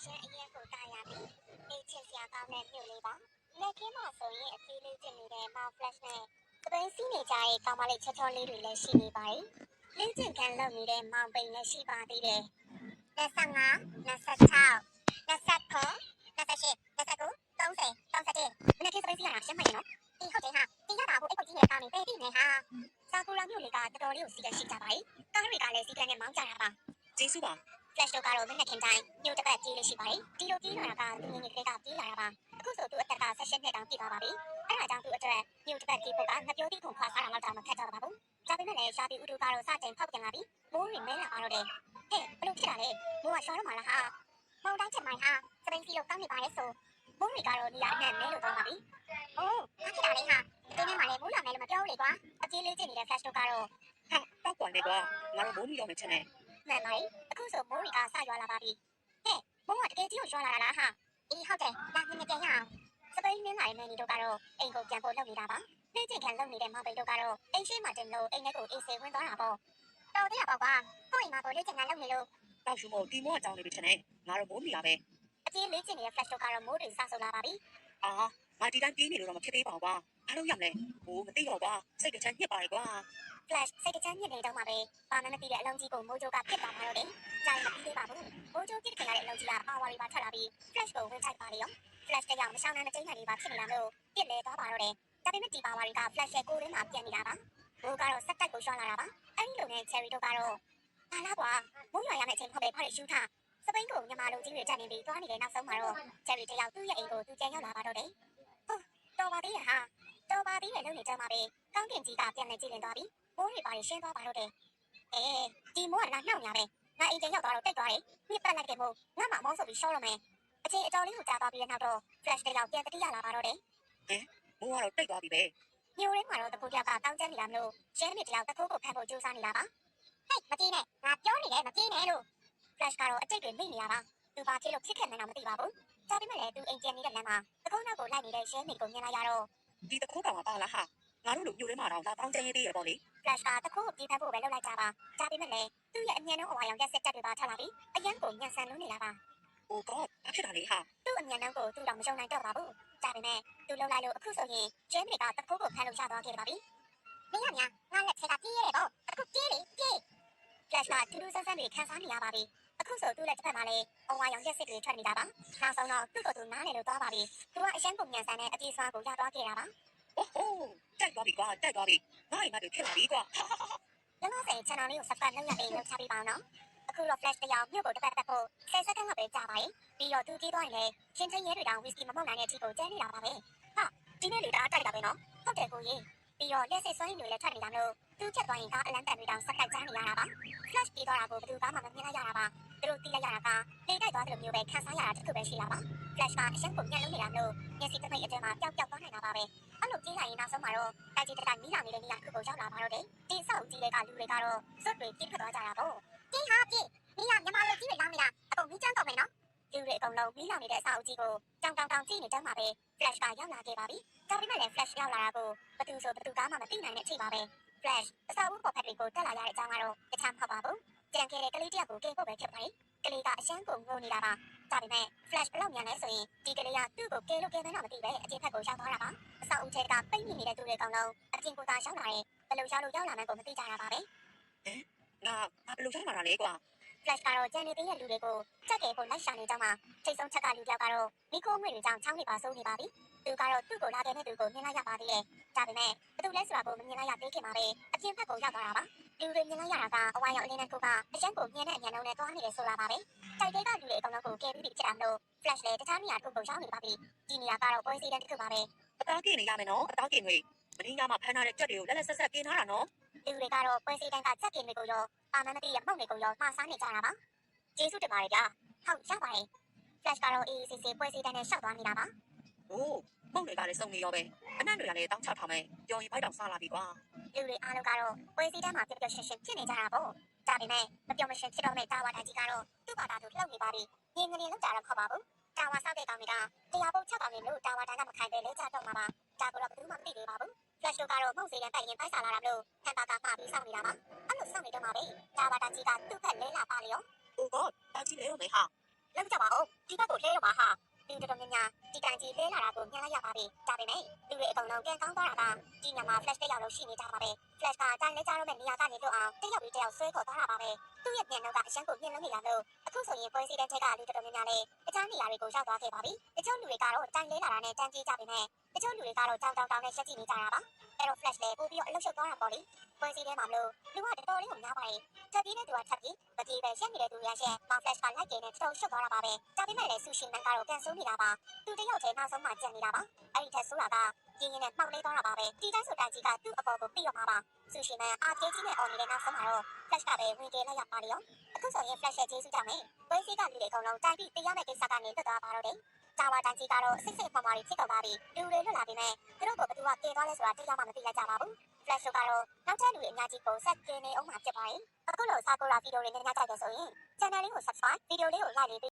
ရှမ်းအရင်ကိုတာရပြီအေးချစ်စရာကောင်းတဲ့မြို့လေးပါလက်ခင်းမှာဆိုရင်အသေးလေးကျင်နေတဲ့ mount flash နဲ့သပင်းစီးနေကြတဲ့ကောင်းမလေးချောချောလေးတွေလည်းရှိနေပါတယ်လင်းကျင်ကန်လုံနေတဲ့မောင်ပိန်လည်းရှိပါသေးတယ်25 26 29 28 29 30 31မနေ့ကသပင်းစီးရတာရှင်းမှရင်နော်ဒီဟုတ်တယ်ဟာဒီရတာကိုအိတ်ခုတ်ကြီးနဲ့တာနေပေးပြီနေဟာစာကူရာမြို့လေးကတော်တော်လေးကိုစီးရရှိကြပါတယ်ကားတွေကလည်းစီးကန်နဲ့မောင်းကြတာပါကျေးဇူးပါ flash တို့ကတော့မနေ့ကတိုင်းမြို့တစ်ပတ်ကြီးလေးရှိပါတယ်ဒီလိုကြီးလာတာကသူငယ်ငယ်ကပြေးလာတာပါအခုဆိုသူအသက်က16နှစ်တောင်ပြည့်သွားပါပြီအဲ့ဒါကြောင့်သူအတွက်မြို့တစ်ပတ်ကြီးဖို့ကငပြောသေးခုခွာစားတာတော့မခက်တော့ပါဘူးဒါပေမဲ့လည်းရှားပြီးဥတူကတော့စတင်ဖောက်ပြန်လာပြီးမိုးရီမဲလာပါတော့တယ်ဟဲ့ဘလို့ဖြစ်တာလဲမိုးကရှောင်းတော့မှလားဟာမောင်တိုင်းချက်မိုင်ဟာစပိန်စီလို့ကောင်းနေပါလေဆိုမိုးရီကတော့နေရာအနှံ့မဲလို့တော့ပါပြီအိုးအားဖြစ်တာလေဟာဒီနေ့မှလည်းမိုးလာမယ်လို့မပြောဘူးလေကွာအပြေးလေးကျနေတဲ့ flash တို့ကတော့ဟာတောက်ကွာနေကွာငါတို့မိုးမီတော့မယ်ချက်နဲ့မှန်ပါလေအခုဆိုမိုးရီကစရွာလာပါပြီဟဲ့မိုးကတကယ်ကြီးကိုရွာလာတာလားဟာအေးဟုတ်တယ်ဒါမှမပြန်ရအောင်စပိန်နင်းလာတဲ့မင်းတို့ကတော့အိမ်ကိုပြန်ဖို့လုပ်နေတာပါနေကျင်ခံလုပ်နေတဲ့မောင်ပိန်တို့ကတော့အိမ်ရှိမှတင်လို့အိမ်ထဲကိုအေးဆေးဝင်သွားတာပေါ့တော်သေးတာပေါ့ကွာကိုယ့်အိမ်မှာကိုလေ့ကျင်ခံလုပ်နေလို့တောက်ရှူမို့တီမောအကြောင်းလေးပဲချက်နဲ့ငါတို့မိုးမီရပဲအပြေးလေ့ကျင်နေတဲ့ flash တို့ကတော့မိုးတွေစဆုပ်လာပါပြီအာငါဒီတိုင်းပြေးနေလို့တော့မဖြစ်သေးပါဘူးကွာဘာလို့ရမလဲဟိုမသိတော့ကွာစိတ်တချမ်းညစ်ပါလေကွာ flash စိတ်တချမ်းညစ်နေတော့မှပဲဘာမှမသိတဲ့အလုံးကြီးကိုမိုးကြိုးကပြစ်သွားမှာတော့တယ်ကြာရင်မပြီးသေးပါဘူးမိုးကြိုးပြစ်ခင်ရတဲ့အလုံးကြီးကအာဝါရီပါထွက်လာပြီး flash ကိုဝင်ထိုက်ပါလေရော flash တယောက်မရှောင်းနိုင်မကျိန်းနိုင်လေးပါဖြစ်နေတာလို့ပြစ်လဲသွားပါတော့တယ်ဒါပေမဲ့ဒီပါဝါရီက flash ရဲ့ကိုယ်ထဲမှာပြန်နေတာပါမိုးကတော့စက်တက်ကိုရွှာလာတာပါအဲ့ဒီလိုနဲ့ cherry တို့ကတော့ဟာလားကွာမိုးရွာရမယ့်အချိန်ဟုတ်ပဲဖောက်ရရှူထားစပိန်ကိုညမာလုံးကြီးတွေတက်နေပြီးသွားနေတဲ့နောက်ဆုံးမှာတော့ cherry တယောက်သူ့ရဲ့အိမ်ကိုသူကျန်ရောက်လာပါတော့တယ်ဟုတ်တော်ပါသေးရဲ့ဟာတော်ပါသေးရဲ့လုံနေကြမှာပဲကောင်းကင်ကြီးကပြန်လဲကြည့်လင်သွားပြီးမိုးတွေပါရှင်းသွားပါတော့တယ်ဒီမိုးကလာနှောက်ညာပဲငါအိမ်ကျရောက်သွားတော့တိတ်သွားတယ်မြစ်ပတ်လိုက်တယ်မို့ငါမှမောင်းဆိုပြီးရှော့တော့မယ်အချိန်အတော်လေးကိုကြာသွားပြီးတဲ့နောက်တော့ flash တယောက်ပြန်တတိယလာပါတော့တယ်မိုးကတော့တိတ်သွားပြီပဲမြို့ရင်းမှာတော့တပူတယောက်ကတောင်းကျမ်းနေတာမလို့ရှင်းမြစ်တယောက်တခိုးကိုဖမ်းဖို့ကြိုးစားနေတာပါဟဲ့မပြေးနဲ့ငါပြောနေတယ်မပြေးနဲ့လို့ flash ကတော့အတိတ်တွေမိနေရပါသူပါချေလို့ဖြစ်ခဲ့နေတော့မသိပါဘူးဒါပေမဲ့လည်းသူအိမ်ကျန်နေတဲ့လမ်းမှာတခိုးနောက်ကိုလိုက်နေတဲ့ရှင်းမြစ်ကိုမြင်လိုက်ရတော့ဒီတခိုးကောင်ကပါလားဟာငါတို့လူညိုထဲမှာတော့တောင်းကျင်းရေးသေးရပေါ့လေ flash ကတခိုးကိုပြေးဖမ်းဖို့ပဲလုပ်လိုက်ကြပါဒါပေမဲ့လည်းသူ့ရဲ့အញ្ញံနှုံးအဝါရောင်ရက်ဆက်တက်တွေပါထလာပြီးအရန်ကိုညံဆန်လို့နေတာပါOh god ဘာဖြစ်တာလဲဟာသူ့အញ្ញံနှုံးကိုသူ့တော့မယုံနိုင်တော့ပါဘူးဒါပေမဲ့သူလှုပ်လိုက်လို့အခုဆိုရင်ရှင်းမြစ်ကတခိုးကိုဖမ်းလို့ရသွားခဲ့ပါပြီမင်းကညာငါလက်ချက်ကပြေးရတယ်ပေါ့အခုပြေးလေပြေး flash ကတူတူဆန်းဆန်းတွေခန်းစားနေရပါပြီအခုဆိုသူ့လက်တစ်ဖက်မှာလည်းအဝါရောင်ရက်စစ်တွေထွက်နေတာပါနောက်ဆုံးတော့သူ့ကိုယ်သူနားလေလို့သွားပါပြီသူကအရှမ်းပုံညံဆန်တဲ့အပြေးစွာကိုရသွားခဲ့တာပါโอ้โหတိုက်သွားပြီကွာတိုက်သွားပြီငါ့အိမ်မတို့ဖြစ်လာပြီကွာလောလောဆယ် channel လေးကို subscribe လုပ်ရပြီးလုပ်ချပေးပါအောင်နော်အခုတော့ flash တယောက်မြို့ကိုတစ်ပတ်ဖို့10စက္ကန့်လောက်ပဲကြာပါရင်ပြီးတော့သူပြေးသွားရင်လည်းချင်းချင်းရဲတွေတောင် whisky မမောက်နိုင်တဲ့အထိကိုကျဲနေတာပါပဲဟာဒီနေ့လေဒါတိုက်တာပဲနော်ဟုတ်တယ်ကိုကြီးပြီးတော့လက်စစ်စွမ်းရည်တွေလည်းထွက်နေတာလို့သူချက်သွားရင်ကအလန်းတန်တွေတောင်စက်ခိုက်ချမ်းနေရတာပါ flash ပြေးသွားတာကိုဘယ်သူမှမမြင်လိုက်ရတာပါသူတို့တီးလိုက်ရတာကလေတိုက်သွားတယ်လို့မျိုးပဲခန်းစားရတာတစ်ခုပဲရှိတာပါ flash ကအရှမ်းကိုညှက်လုံးနေတာလို့မျက်စိတစ်မိတ်အတွင်းမှာပျောက်သွားနိုင်တာပါပဲအဲ့လိုပြေးလိုက်ရင်နောက်ဆုံးမှာတော့တိုက်ကြီးတတိုက်မီးလောင်နေတဲ့နေရာတစ်ခုကိုရောက်လာပါတော့တယ်ဒီဆောက်ကြီးတွေကလူတွေကတော့စွတ်တွေပြစ်ထွက်သွားကြတာပေါ့ပြေးဟာပြေးမီးလောင်ညမတို့ကြီးတွေလောင်နေတာအကုန်မီးကျန်းတော့မယ်နော်လူတွေအကုန်လုံးမီးလောင်နေတဲ့အဆောက်ကြီးကိုတောင်ကြည့်နေတော့မှာပဲ flash ကရောက်လာခဲ့ပါပြီဒါပေမဲ့လည်း flash ရောက်လာတာကိုဘသူဆိုဘသူကမှမသိနိုင်တဲ့အချိန်ပါပဲ flash အဆောက်အဦပေါ်ဖက်တွေကိုတက်လာရတဲ့အကြောင်းကတော့တခြားမဟုတ်ပါဘူးကြံခဲ့တဲ့ကလေးတယောက်ကိုကဲဖို့ပဲဖြစ်ပါတယ်ကလေးကအရှမ်းကိုငိုနေတာပါဒါပေမဲ့ flash ဘလောက်မြန်လဲဆိုရင်ဒီကလေးကသူ့ကိုကဲလို့ကဲမယ်တော့မသိပဲအချင်းဖက်ကိုရောက်သွားတာပါအဆောက်အဦထဲကပိတ်မိနေတဲ့သူတွေအကောင်လုံးအချင်းကိုသာရောက်လာတယ်ဘယ်လိုရောက်လို့ရောက်လာမှန်းကိုမသိကြတာပါပဲငါဘယ်လိုရောက်လာတာလဲကွာ flash ကတော့ကျန်နေသေးတဲ့လူတွေကိုကြက်ကဲဖို့လိုက်ရှာနေကြမှာထိတ်ဆုံးချက်ကလူတယောက်ကတော့မိခိုးငွေတွေကြောင့်ချောင်းနေပါဆိုးနေပါပြီသူကတော့သူ့ကိုလာခဲ့တဲ့သူကိုမြင်လိုက်ရပါသေးတယ်ဒါပေမဲ့ဘယ်သူလဲဆိုတာကိုမမြင်လိုက်ရသေးခင်မှာပဲအချင်းဖက်ကိုရောက်သွားတာပါလူတွေမြင်လိုက်ရတာကအဝါရောင်အလင်းနဲ့ကိုကအရန်ကိုမြင်တဲ့အញ្ញံလုံးနဲ့သွားနေတယ်ဆိုတာပါပဲတိုက်တဲ့ကလူတွေအကောင်လုံးကိုကဲပြီးဖြစ်တာမလို့ flash လည်းတခြားနေရာတစ်ခုကိုရောက်နေပါပြီဒီနေရာကတော့ပွဲစည်းတန်းတစ်ခုပါပဲအသားကင်နေရမယ်နော်အသားကင်တွေမင်းကမှဖမ်းထားတဲ့ကြက်တွေကိုလက်လက်ဆက်ဆက်ကင်ထားတာနော်လူတွေကတော့ပွဲစည်းတန်းကကြက်ကင်တွေကိုရောအာမန်မတိရမှုန့်တွေကိုရောမှားစားနေကြတာပါကျေးဇူးတင်ပါတယ်ဗျာဟုတ်ရပါတယ် flash ကတော့အေးအေးဆေးဆေးပွဲစည်းတန်းနဲ့ရှောက်သွားနေတာပါအိုးမှုန့်တွေကလည်းစုံနေရောပဲအနံ့တွေကလည်းတောင်းချထားမယ်ကြော်ရင်ဘိုက်တောင်စားလာပြီကွာလူတွေအားလုံးကတော့ပွဲစည်းတန်းမှာပြပြရှင်းရှင်းဖြစ်နေကြတာပေါ့ဒါပေမဲ့မပြောမရှင်းဖြစ်တော့မယ့်တာဝါတိုင်ကြီးကတော့သူ့ဘာသာသူလှုပ်နေပါပြီငင်းငင်းလောက်ကြတော့မဟုတ်ပါဘူးတာဝါဆောက်တဲ့ကောင်တွေကတရားပုံချက်ကောင်တွေလို့တာဝါတိုင်ကမခိုင်ပဲလဲကြတော့မှာပါဒါကတော့ဘယ်သူမှမသိသေးပါဘူး flash တို့ကတော့မှုန့်စည်းတန်းတိုက်ရင်ပိုက်စားလာတာလို့ဟန်တာကမှာပြီးစောင့်နေတာပါအဲ့လိုစောင့်နေတော့မှာပဲတာဝါတိုင်ကြီးကသူ့ဖက်လဲလာပါလေရောOh god တာကြီးလေတော့မေဟာ လောက်ကြပါဦးဒီဘက်ကိုလှဲတော့ပါဟာလူတော်များများဒီတန်ကြီးလဲလာတာကိုမြင်လိုက်ရပါပြီဒါပေမဲ့လူတွေအကုန်လုံးကန်ကောင်းသွားတာကဒီညမှာ flash တစ်ယောက်လုံးရှိနေကြပါပဲ flash ကတိုင်းလဲကြတော့မဲ့နေရာကနေလို့အောင်တစ်ယောက်ပြီးတစ်ယောက်ဆွဲခေါ်သွားတာပါပဲသူ့ရဲ့မျက်နှာကအရှမ်းကိုမြင်လို့နေရလို့အခုဆိုရင်ပွဲစည်းတဲ့ထက်ကလူတော်များများလည်းတခြားနေရာတွေကိုရောက်သွားခဲ့ပါပြီတချို့လူတွေကတော့တိုင်းလဲလာတာနဲ့တန်းပြေးကြပေမဲ့တချို့လူတွေကတော့ကြောင်တောင်တောင်နဲ့ရှက်ကြည့်နေကြတာပါအဲ့တော့ flash လည်းပို့ပြီးတော့အလုပ်ရှုပ်သွားတာပေါ့လေပွဲစည်းထဲမှာမလို့လူကတော်တော်လေးကိုများပါတယ်ချက်ပြီးတဲ့သူကထပ်ပြီးမပြေပဲရှက်နေတဲ့သူရရှက်မ flash ကလိုက်ကျင်းနဲ့တော်ရှုပ်သွားတာပါပဲဒါပေမဲ့လည်းဆူရှင်မန်ကတော့ကန်ဆိုးနေတာပါသူတယောက်တည်းနောက်ဆုံးမှကြံနေတာပါအဲ့ဒီထက်ဆိုးတာကရင်းရင်းနဲ့မှောက်လေးသွားတာပါပဲဒီတိုင်းဆိုတိုင်းကြီးကသူ့အပေါ်ကိုပြီးတော့မှာပါဆူရှင်မန်အာကေးကြီးနဲ့အော်နေတဲ့နောက်ဆုံးမှာတော့ flash ကပဲဝင်ပြေးလိုက်ရပါလေရောအခုဆိုရင် flash ရဲ့ကျေးဇူးကြောင့်ပဲပွဲစည်းကလူတွေအကုန်လုံးတိုက်ပြီးတရားမဲ့ကိစ္စကနေတက်သွားပါတော့တယ်ဂျာဝါတန်ကြီးကတော့စစ်စစ်မှန်မှန်လေးဖြစ်တော့ပါပြီလူတွေလွတ်လာပြီမဲ့သူတို့ကဘသူကပြေးသွားလဲဆိုတာတရားမှမသိလိုက်ကြပါဘူး flash ကတော့နောက်ထပ်လူတွေအများကြီးကိုဆက်ကင်းနေအောင်မှာဖြစ်ပါရင်အခုလိုစာကိုရာဗီဒီယိုတွေနဲ့ညကြိုက်တယ်ဆိုရင် channel လေးကို subscribe ဗီဒီယိုလေးကို like လေး